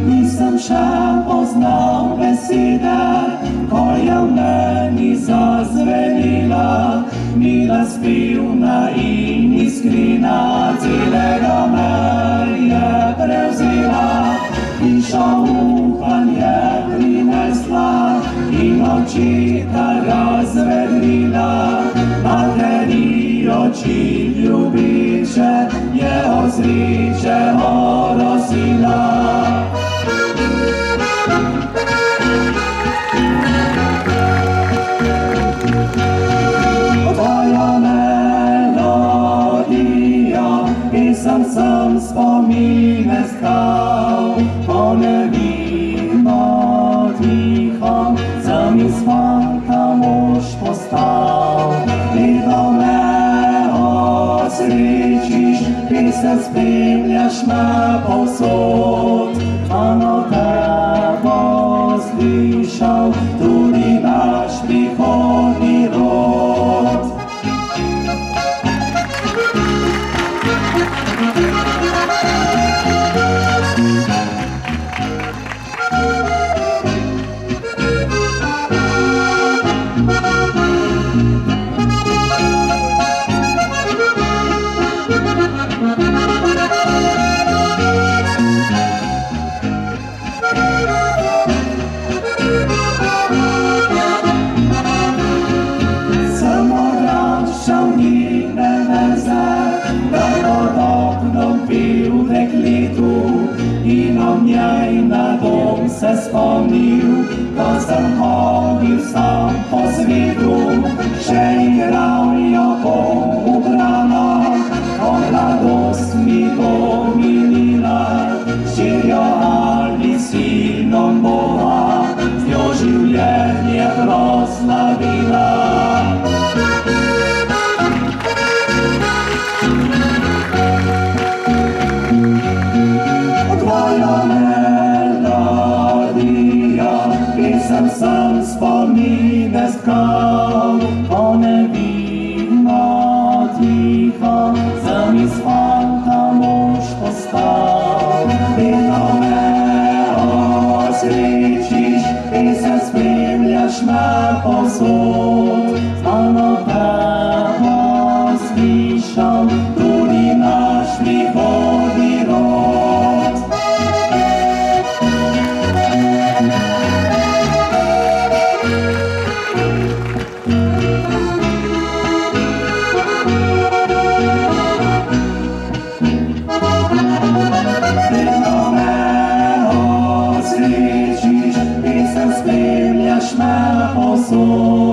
Nisem še poznal besede, ko je v meni zazvenila, mila spivna in iskrena, celega me je prevzela. Tiša upanje prinesla in očita razvedrila, materi oči ljubiče je ozriče orosila. Pisem sem spomine stal, po nevino tiho, sem iz fanta mož postal. Ti do me osrečiš, ti se spremljaš me povsod, ano te bo slišal tudi naš prihodnji rod. Se spomnil, ko sem hodil sam po svetu, še igral jo bom ubrano, ko mladost mi bo minila, ščerjo ali sinom bova, z njo življenje proslavila. Sem spomine stkal, po nevino tiho, sem iz fanta mož postal. Vedno me osrečiš, ti se spremljaš me povsod, znano te bo slišal tudi naš prihodnji rod. Spremljaš me povsod.